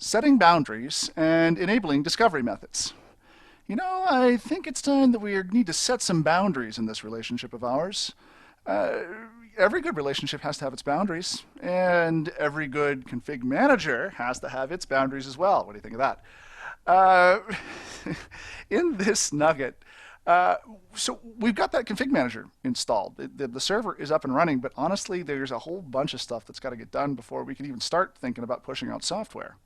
setting boundaries and enabling discovery methods. I think it's time that we need to set some boundaries in this relationship of ours. Uh, every good relationship has to have its boundaries, and every good config manager has to have its boundaries as well. What do you think of that? Uh, in this nugget, so we've got that config manager installed. The server is up and running, but honestly, there's a whole bunch of stuff that's got to get done before we can even start thinking about pushing out software.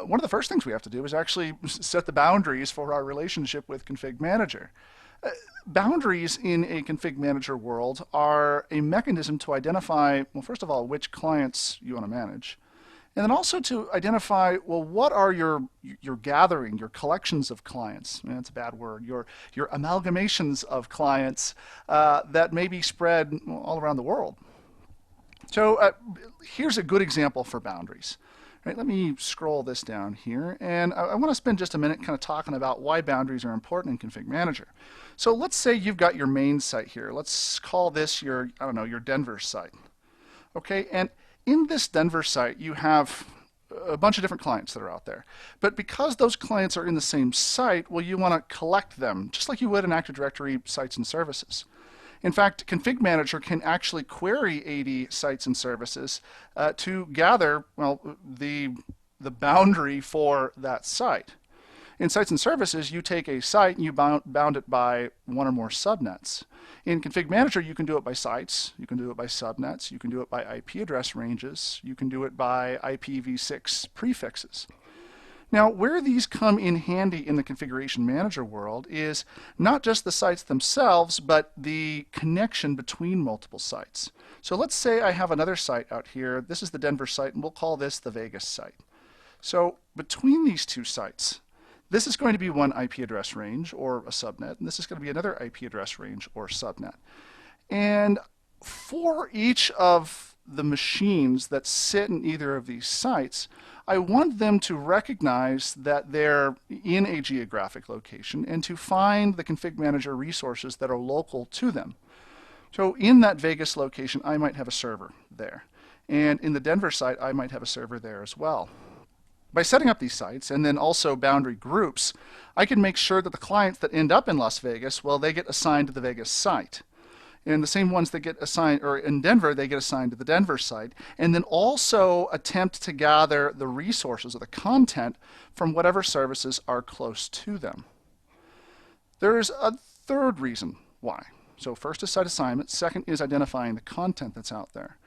One of the first things we have to do is actually set the boundaries for our relationship with config manager. Boundaries in a config manager world are a mechanism to identify, well, first of all, which clients you want to manage. And then also to identify, well, what are your gathering, your collections of clients? That's a bad word. Your amalgamations of clients that may be spread all around the world. So here's a good example for boundaries. Right, let me scroll this down here, and I want to spend just a minute kind of talking about why boundaries are important in Config Manager. So let's say you've got your main site here. Let's call this your, I don't know, your Denver site. Okay, and in this Denver site, you have a bunch of different clients that are out there. But because those clients are in the same site, well, you want to collect them, just like you would in Active Directory sites and services. In fact, Config Manager can actually query 80 sites and services to gather, well, the boundary for that site. In sites and services, you take a site and you bound it by one or more subnets. In Config Manager, you can do it by sites, you can do it by subnets, you can do it by IP address ranges, you can do it by IPv6 prefixes. Now, where these come in handy in the configuration manager world is not just the sites themselves, but the connection between multiple sites. So let's say I have another site out here. This is the Denver site, and we'll call this the Vegas site. So between these two sites, this is going to be one IP address range or a subnet, and this is going to be another IP address range or subnet. And for each of the machines that sit in either of these sites, I want them to recognize that they're in a geographic location and to find the config manager resources that are local to them. So in that Vegas location, I might have a server there. And in the Denver site, I might have a server there as well. By setting up these sites and then also boundary groups, I can make sure that the clients that end up in Las Vegas, well, they get assigned to the Vegas site. And the same ones that get assigned, or in Denver, they get assigned to the Denver site, and then also attempt to gather the resources or the content from whatever services are close to them. There's a third reason why. So first is site assignment, second is identifying the content that's out there.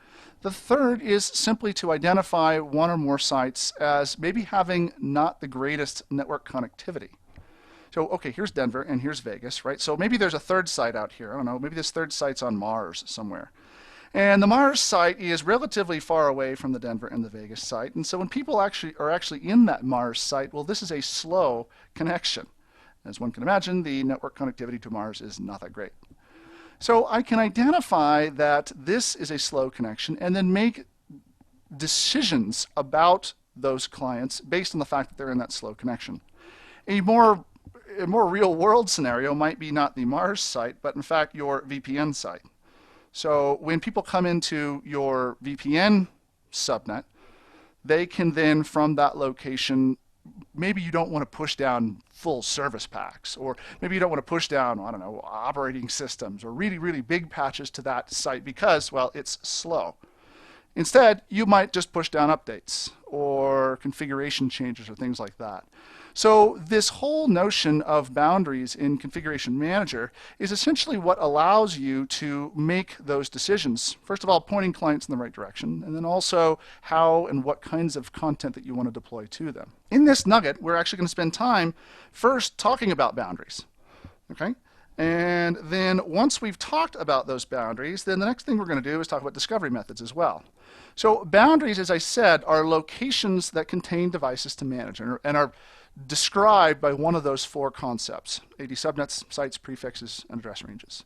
The third is simply to identify one or more sites as maybe having not the greatest network connectivity. So, okay, here's Denver and here's Vegas, right? So maybe there's a third site out here. I don't know, maybe this third site's on Mars somewhere. And the Mars site is relatively far away from the Denver and the Vegas site. And so when people are actually in that Mars site, well, this is a slow connection. As one can imagine, the network connectivity to Mars is not that great. So I can identify that this is a slow connection and then make decisions about those clients based on the fact that they're in that slow connection. A more real world scenario might be not the Mars site, but in fact your VPN site. So when people come into your VPN subnet, they can then from that location, maybe you don't want to push down full service packs, or maybe you don't want to push down, I don't know, operating systems or really, really big patches to that site because, well, it's slow. Instead, you might just push down updates or configuration changes or things like that. So this whole notion of boundaries in Configuration Manager is essentially what allows you to make those decisions. First of all, pointing clients in the right direction, and then also how and what kinds of content that you want to deploy to them. In this nugget, we're actually going to spend time first talking about boundaries. Okay? And then once we've talked about those boundaries, then the next thing we're going to do is talk about discovery methods as well. So boundaries, as I said, are locations that contain devices to manage and are described by one of those four concepts: 80 subnets, sites, prefixes, and address ranges.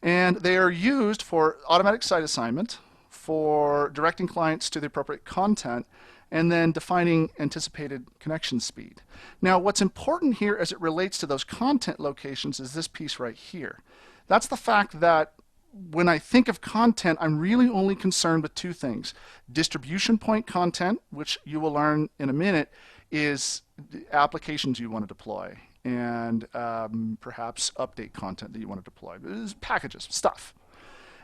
And they are used for automatic site assignment, for directing clients to the appropriate content, and then defining anticipated connection speed. Now, what's important here as it relates to those content locations is this piece right here. That's the fact that when I think of content, I'm really only concerned with two things. Distribution point content, which you will learn in a minute, is applications you want to deploy, and perhaps update content that you want to deploy. Packages, stuff.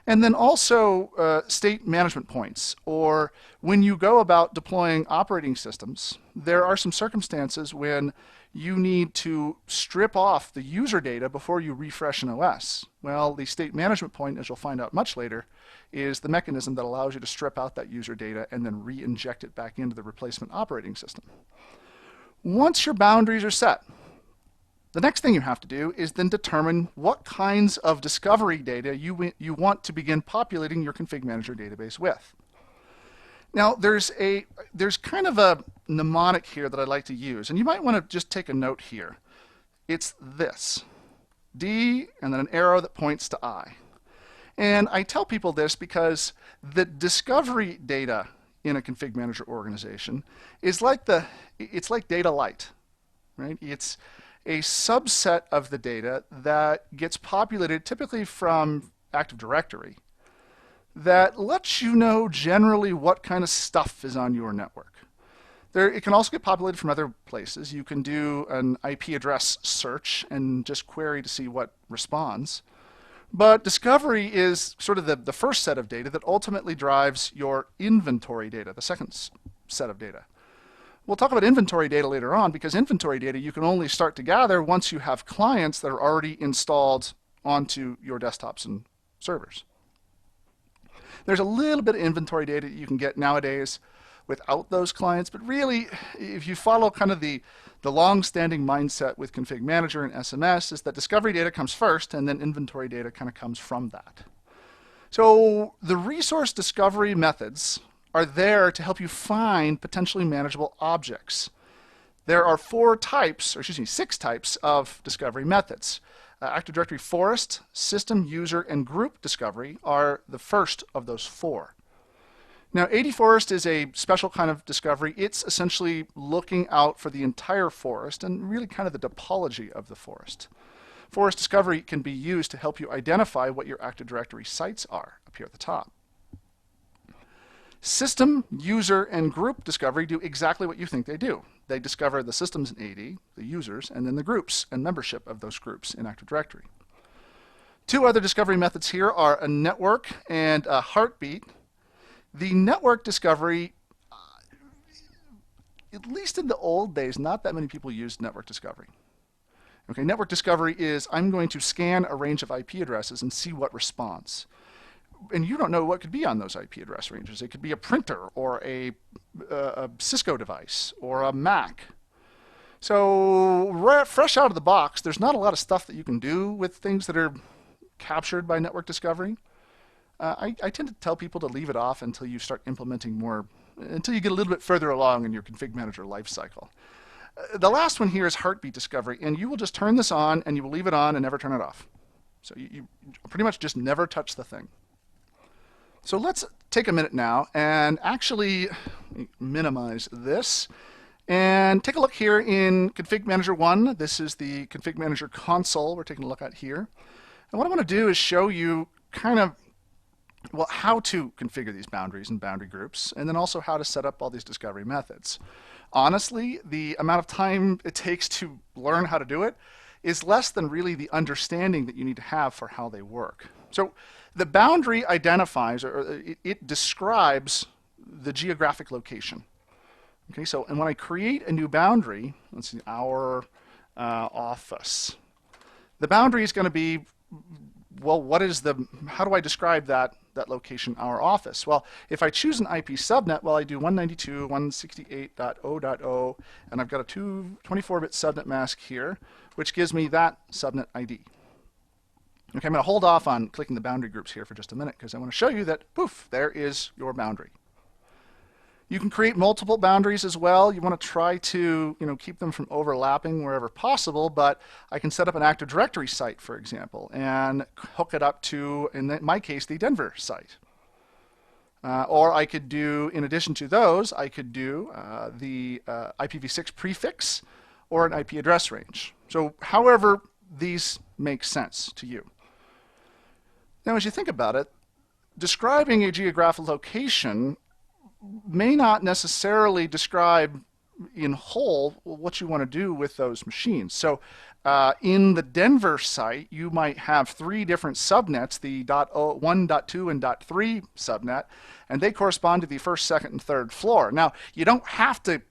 And then also state management points, or when you go about deploying operating systems, there are some circumstances when you need to strip off the user data before you refresh an OS. Well, the state management point, as you'll find out much later, is the mechanism that allows you to strip out that user data and then re-inject it back into the replacement operating system. Once your boundaries are set, the next thing you have to do is then determine what kinds of discovery data you want to begin populating your config manager database with. Now, there's kind of a mnemonic here that I'd like to use, and you might want to just take a note here. It's this: D and then an arrow that points to I. And I tell people this because the discovery data in a config manager organization is like data light, right? It's a subset of the data that gets populated typically from Active Directory that lets you know generally what kind of stuff is on your network. It can also get populated from other places. You can do an IP address search and just query to see what responds. But discovery is sort of the first set of data that ultimately drives your inventory data, the second set of data. We'll talk about inventory data later on, because inventory data you can only start to gather once you have clients that are already installed onto your desktops and servers. There's a little bit of inventory data you can get nowadays without those clients, but really, if you follow kind of the long-standing mindset with Config Manager and SMS, is that discovery data comes first, and then inventory data kind of comes from that. So the resource discovery methods are there to help you find potentially manageable objects. There are six types of discovery methods. Active Directory Forest, System, User, and Group Discovery are the first of those four. Now, AD Forest is a special kind of discovery. It's essentially looking out for the entire forest and really kind of the topology of the forest. Forest discovery can be used to help you identify what your Active Directory sites are up here at the top. System, User, and Group Discovery do exactly what you think they do. They discover the systems in AD, the users, and then the groups and membership of those groups in Active Directory. Two other discovery methods here are a network and a heartbeat. The network discovery, at least in the old days, not that many people used network discovery. Okay, network discovery is I'm going to scan a range of IP addresses and see what responds. And you don't know what could be on those IP address ranges. It could be a printer or a Cisco device or a Mac. So fresh out of the box, there's not a lot of stuff that you can do with things that are captured by network discovery. I tend to tell people to leave it off until you start implementing more, until you get a little bit further along in your config manager lifecycle. The last one here is heartbeat discovery, and you will just turn this on and you will leave it on and never turn it off. So you pretty much just never touch the thing. So let's take a minute now and actually minimize this and take a look here in Config Manager 1. This is the Config Manager console we're taking a look at here. And what I want to do is show you kind of, well, how to configure these boundaries and boundary groups, and then also how to set up all these discovery methods. Honestly, the amount of time it takes to learn how to do it is less than really the understanding that you need to have for how they work. So the boundary identifies, or it describes the geographic location. Okay, so and when I create a new boundary, let's see, our office, the boundary is going to be, well, how do I describe that location, our office? Well, if I choose an IP subnet, well, I do 192.168.0.0, and I've got a 24-bit subnet mask here, which gives me that subnet ID. Okay, I'm going to hold off on clicking the boundary groups here for just a minute because I want to show you that, poof, there is your boundary. You can create multiple boundaries as well. You want to try to keep them from overlapping wherever possible, but I can set up an Active Directory site, for example, and hook it up to, in my case, the Denver site. Or I could do, in addition to those, I could do the IPv6 prefix or an IP address range. So however these make sense to you. Now, as you think about it, describing a geographic location may not necessarily describe in whole what you want to do with those machines. So in the Denver site, you might have three different subnets, the .1, .2, and .3 subnet, and they correspond to the first, second, and third floor. Now, you don't have to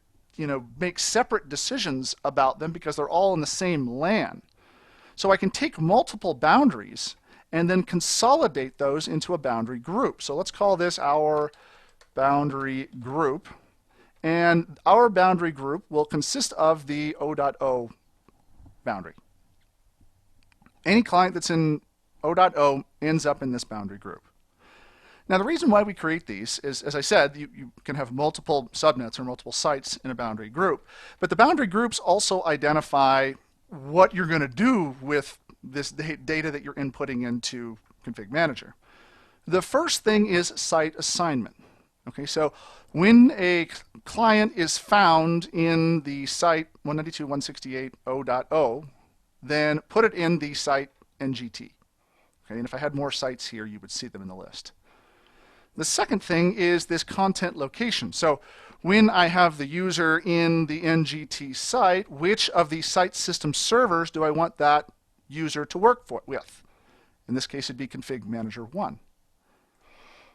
make separate decisions about them because they're all in the same LAN. So I can take multiple boundaries and then consolidate those into a boundary group. So let's call this our boundary group. And our boundary group will consist of the O.O boundary. Any client that's in O.O ends up in this boundary group. Now, the reason why we create these is, as I said, you can have multiple subnets or multiple sites in a boundary group. But the boundary groups also identify what you're going to do with this data that you're inputting into Config Manager. The first thing is site assignment. Okay, so when a client is found in the site 192.168.0.0, then put it in the site NGT. Okay, and if I had more sites here, you would see them in the list. The second thing is this content location. So when I have the user in the NGT site, which of the site system servers do I want that user to work with? In this case, it'd be Config Manager 1.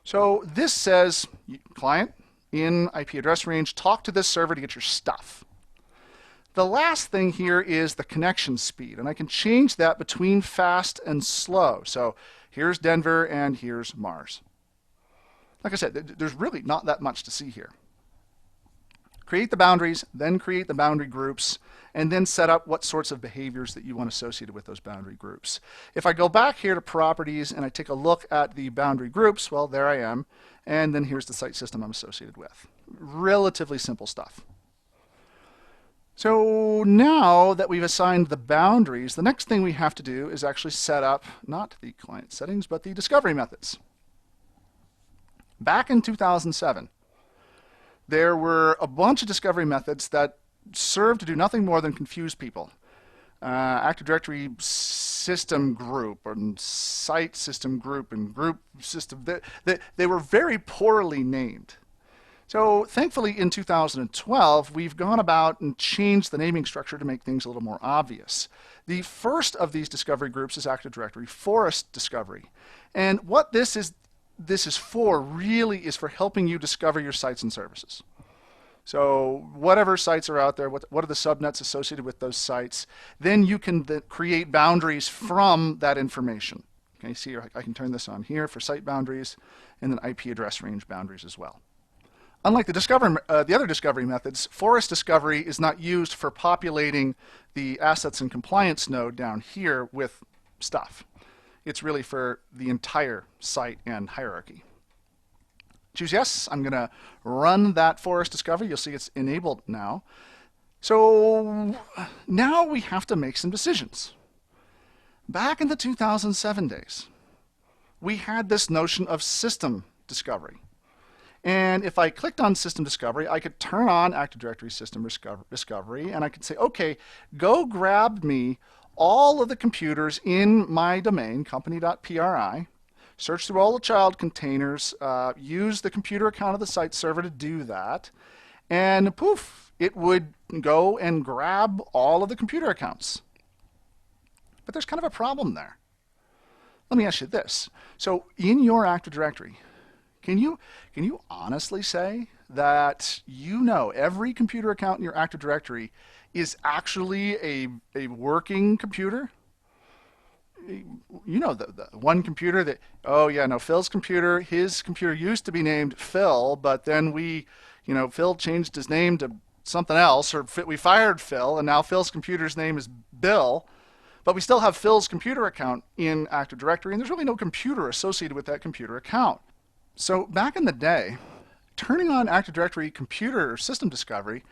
So this says, client, in IP address range, talk to this server to get your stuff. The last thing here is the connection speed, and I can change that between fast and slow. So here's Denver and here's Mars. Like I said, there's really not that much to see here. Create the boundaries, then create the boundary groups, and then set up what sorts of behaviors that you want associated with those boundary groups. If I go back here to properties and I take a look at the boundary groups, well, there I am, and then here's the site system I'm associated with. Relatively simple stuff. So now that we've assigned the boundaries, the next thing we have to do is actually set up not the client settings, but the discovery methods. Back in 2007, there were a bunch of discovery methods that served to do nothing more than confuse people. Active Directory system group and site system group and group system, they were very poorly named. So thankfully in 2012, we've gone about and changed the naming structure to make things a little more obvious. The first of these discovery groups is Active Directory Forest Discovery. And what this is for really is for helping you discover your sites and services. So whatever sites are out there, what are the subnets associated with those sites, then you can create boundaries from that information. Okay, see, I can turn this on here for site boundaries and then IP address range boundaries as well. Unlike the other discovery methods, Forest Discovery is not used for populating the assets and compliance node down here with stuff. It's really for the entire site and hierarchy. Choose yes. I'm going to run that Forest Discovery. You'll see it's enabled now. So now we have to make some decisions. Back in the 2007 days, we had this notion of system discovery. And if I clicked on System Discovery, I could turn on Active Directory System Discovery, and I could say, okay, go grab me all of the computers in my domain, company.pri, search through all the child containers, use the computer account of the site server to do that, and poof, it would go and grab all of the computer accounts. But there's kind of a problem there. Let me ask you this. So in your Active Directory, can you honestly say that you know every computer account in your Active Directory is actually a working computer? You know the one computer that, oh yeah, no, Phil's computer, his computer used to be named Phil, but then Phil changed his name to something else, or we fired Phil, and now Phil's computer's name is Bill, but we still have Phil's computer account in Active Directory, and there's really no computer associated with that computer account. So back in the day, turning on Active Directory computer system discovery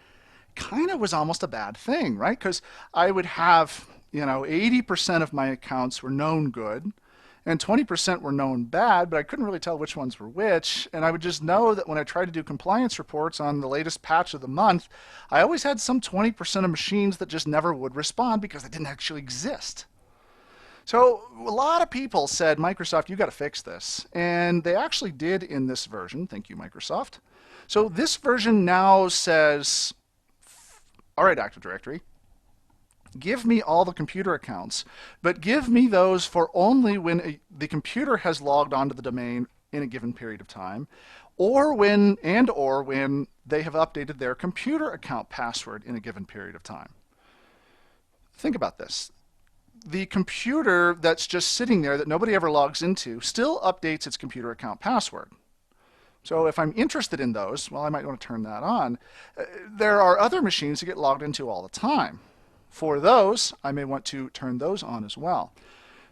kind of was almost a bad thing, right? Because I would have, 80% of my accounts were known good and 20% were known bad, but I couldn't really tell which ones were which. And I would just know that when I tried to do compliance reports on the latest patch of the month, I always had some 20% of machines that just never would respond because they didn't actually exist. So a lot of people said, Microsoft, you got to fix this. And they actually did in this version. Thank you, Microsoft. So this version now says, all right, Active Directory, give me all the computer accounts, but give me those for only when the computer has logged onto the domain in a given period of time, or when they have updated their computer account password in a given period of time. Think about this. The computer that's just sitting there that nobody ever logs into still updates its computer account password. So if I'm interested in those, well, I might want to turn that on. There are other machines that get logged into all the time. For those, I may want to turn those on as well.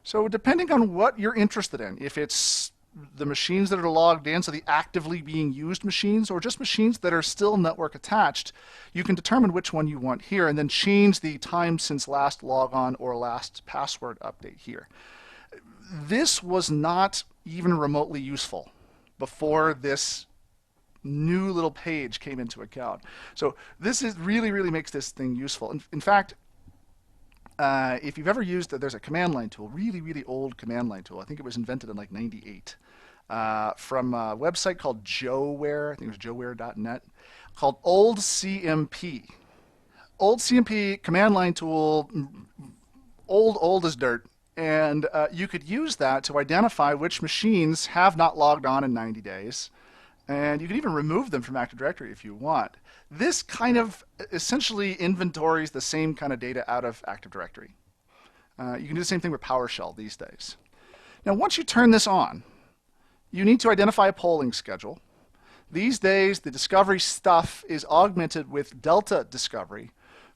So depending on what you're interested in, if it's the machines that are logged in, so the actively being used machines, or just machines that are still network attached, you can determine which one you want here and then change the time since last logon or last password update here. This was not even remotely useful before this new little page came into account. So this is really makes this thing useful. In fact, if you've ever used, there's a command line tool, really old command line tool. I think it was invented in like '98 from a website called Joeware. I think it was joeware.net, called Old CMP. Old CMP command line tool, old as dirt. And you could use that to identify which machines have not logged on in 90 days. And you can even remove them from Active Directory if you want. This kind of essentially inventories the same kind of data out of Active Directory. You can do the same thing with PowerShell these days. Now, once you turn this on, you need to identify a polling schedule. These days, the discovery stuff is augmented with Delta Discovery,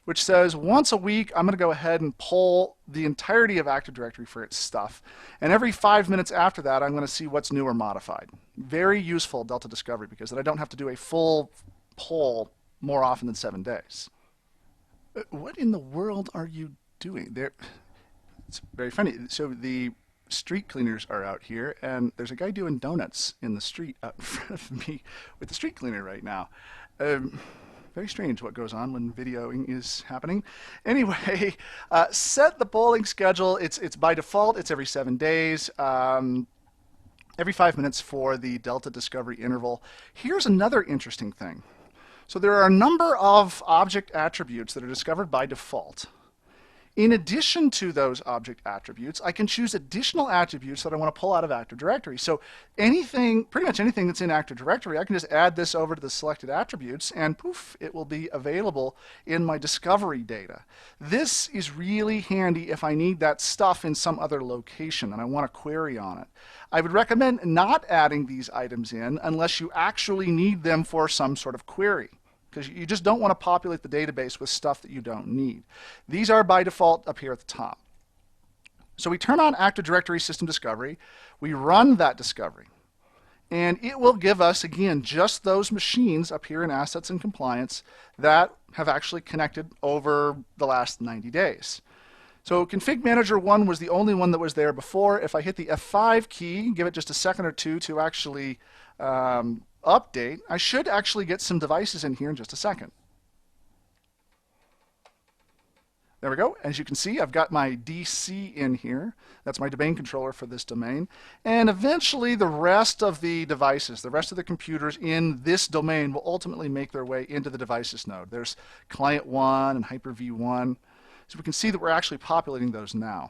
which says once a week, I'm going to go ahead and poll the entirety of Active Directory for its stuff. And every 5 minutes after that, I'm going to see what's new or modified. Very useful, Delta Discovery, because then I don't have to do a full poll more often than 7 days. What in the world are you doing there? It's very funny. So the street cleaners are out here, and there's a guy doing donuts in the street out in front of me with the street cleaner right now. Very strange what goes on when videoing is happening. Anyway, set the polling schedule. It's by default, it's every 7 days. Every 5 minutes for the Delta Discovery interval. Here's another interesting thing. So there are a number of object attributes that are discovered by default. In addition to those object attributes, I can choose additional attributes that I want to pull out of Active Directory. So anything, pretty much anything that's in Active Directory, I can just add this over to the selected attributes and poof, it will be available in my discovery data. This is really handy if I need that stuff in some other location and I want to query on it. I would recommend not adding these items in unless you actually need them for some sort of query, because you just don't want to populate the database with stuff that you don't need. These are by default up here at the top. So we turn on Active Directory System Discovery, we run that discovery, and it will give us, again, just those machines up here in Assets and Compliance that have actually connected over the last 90 days. So Config Manager 1 was the only one that was there before. If I hit the F5 key, give it just a second or two to actually update, I should actually get some devices in here in just a second. There we go. As you can see, I've got my DC in here. That's my domain controller for this domain. And eventually the rest of the devices, the rest of the computers in this domain will ultimately make their way into the devices node. There's Client 1 and Hyper-V 1. So we can see that we're actually populating those now.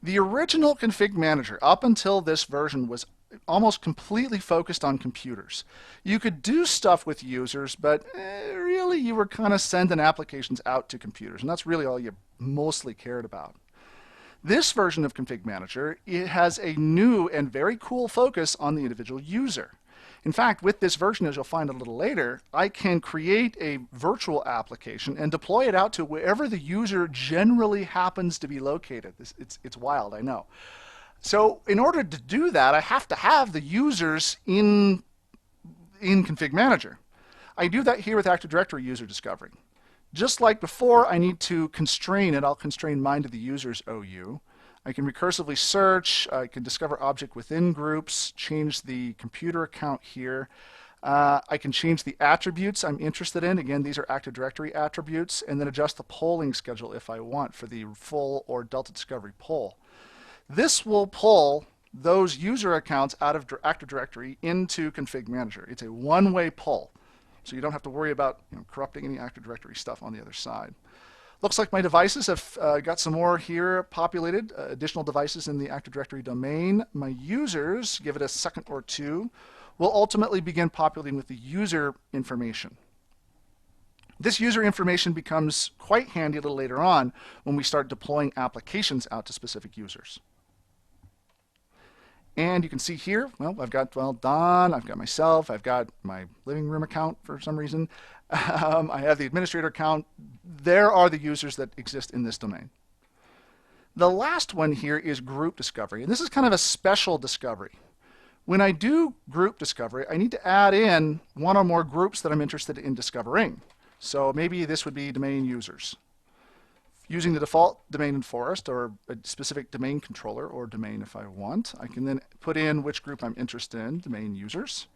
The original Config Manager up until this version was almost completely focused on computers. You could do stuff with users, but really you were kind of sending applications out to computers, and that's really all you mostly cared about. This version of Config Manager, it has a new and very cool focus on the individual user. In fact, with this version, as you'll find a little later, I can create a virtual application and deploy it out to wherever the user generally happens to be located. It's wild, I know. So in order to do that, I have to have the users in Config Manager. I do that here with Active Directory User Discovery. Just like before, I need to constrain it. I'll constrain mine to the user's OU. I can recursively search. I can discover object within groups, change the computer account here. I can change the attributes I'm interested in. Again, these are Active Directory attributes, and then adjust the polling schedule if I want for the full or Delta Discovery poll. This will pull those user accounts out of Active Directory into Config Manager. It's a one-way pull, so you don't have to worry about corrupting any Active Directory stuff on the other side. Looks like my devices have got some more here populated, additional devices in the Active Directory domain. My users, give it a second or two, will ultimately begin populating with the user information. This user information becomes quite handy a little later on when we start deploying applications out to specific users. And you can see here, well, I've got, Don, I've got myself, I've got my living room account for some reason. I have the administrator account. There are the users that exist in this domain. The last one here is group discovery, and this is kind of a special discovery. When I do group discovery, I need to add in one or more groups that I'm interested in discovering. So maybe this would be domain users. Using the default domain in Forest or a specific domain controller or domain if I want, I can then put in which group I'm interested in, domain users.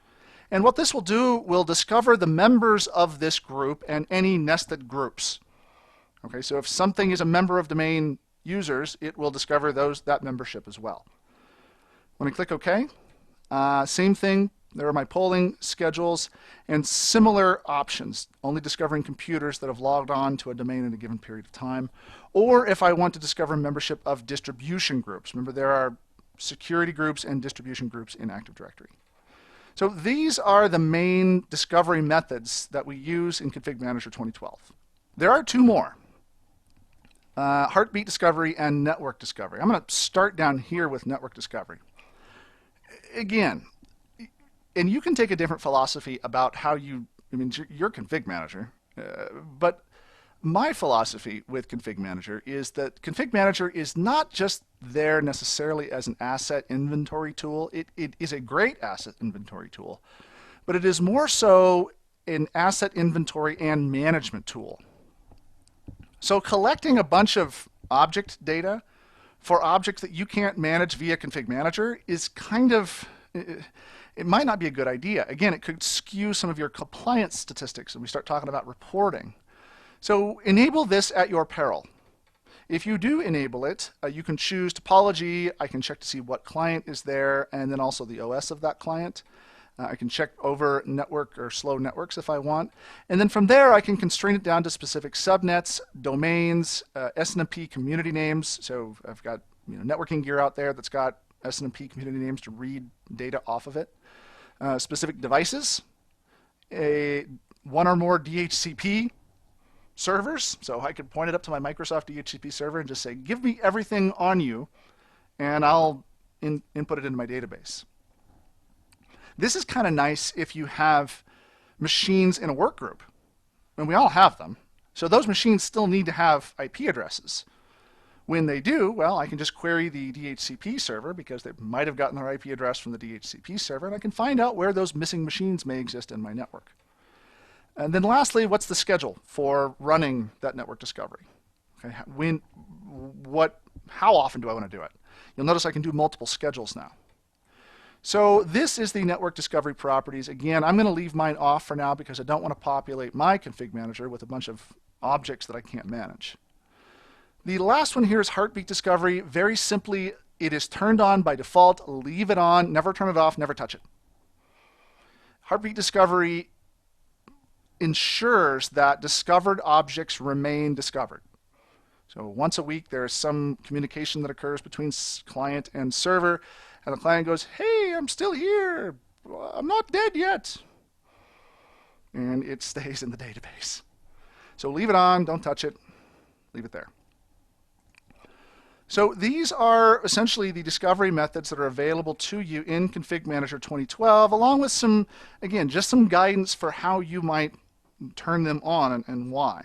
And what this will do will discover the members of this group and any nested groups. Okay, so if something is a member of domain users, it will discover that membership as well. When I click OK, same thing. There are my polling schedules and similar options, only discovering computers that have logged on to a domain in a given period of time. Or if I want to discover membership of distribution groups. Remember, there are security groups and distribution groups in Active Directory. So these are the main discovery methods that we use in Config Manager 2012. There are two more, heartbeat discovery and network discovery. I'm going to start down here with network discovery. Again, and you can take a different philosophy about how you're Config Manager, but my philosophy with Config Manager is that Config Manager is not just there necessarily as an asset inventory tool. It is a great asset inventory tool, but it is more so an asset inventory and management tool. So collecting a bunch of object data for objects that you can't manage via Config Manager is kind of, it might not be a good idea. Again, it could skew some of your compliance statistics when we start talking about reporting. So enable this at your peril. If you do enable it, you can choose topology. I can check to see what client is there, and then also the OS of that client. I can check over network or slow networks if I want. And then from there, I can constrain it down to specific subnets, domains, SNMP community names. So I've got networking gear out there that's got SNMP community names to read data off of it. Specific devices, one or more DHCP servers. So I could point it up to my Microsoft DHCP server and just say, give me everything on you, and I'll input it into my database. This is kind of nice if you have machines in a work group, and we all have them. So those machines still need to have IP addresses. When they do, well, I can just query the DHCP server because they might have gotten their IP address from the DHCP server, and I can find out where those missing machines may exist in my network. And then lastly, what's the schedule for running that network discovery? Okay, how often do I want to do it? You'll notice I can do multiple schedules now. So this is the network discovery properties. Again, I'm going to leave mine off for now because I don't want to populate my config manager with a bunch of objects that I can't manage. The last one here is heartbeat discovery. Very simply, it is turned on by default. Leave it on. Never turn it off. Never touch it. Heartbeat discovery ensures that discovered objects remain discovered. So once a week, there is some communication that occurs between client and server, and the client goes, hey, I'm still here. I'm not dead yet. And it stays in the database. So leave it on. Don't touch it. Leave it there. So these are essentially the discovery methods that are available to you in Config Manager 2012, along with some, again, just some guidance for how you might turn them on and why.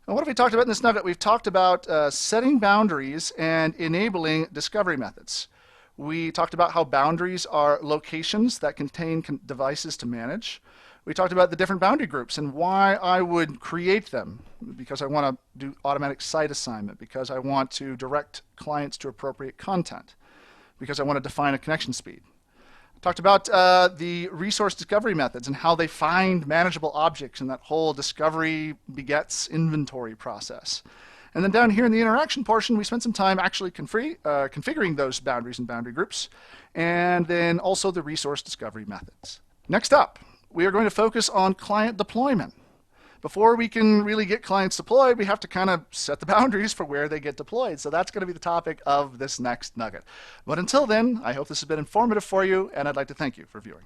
And what have we talked about in this nugget? We've talked about setting boundaries and enabling discovery methods. We talked about how boundaries are locations that contain devices to manage. We talked about the different boundary groups and why I would create them, because I want to do automatic site assignment, because I want to direct clients to appropriate content, because I want to define a connection speed. Talked about the resource discovery methods and how they find manageable objects and that whole discovery begets inventory process. And then down here in the interaction portion, we spent some time actually configuring those boundaries and boundary groups, and then also the resource discovery methods. Next up, we are going to focus on client deployment. Before we can really get clients deployed, we have to kind of set the boundaries for where they get deployed. So that's going to be the topic of this next nugget. But until then, I hope this has been informative for you, and I'd like to thank you for viewing.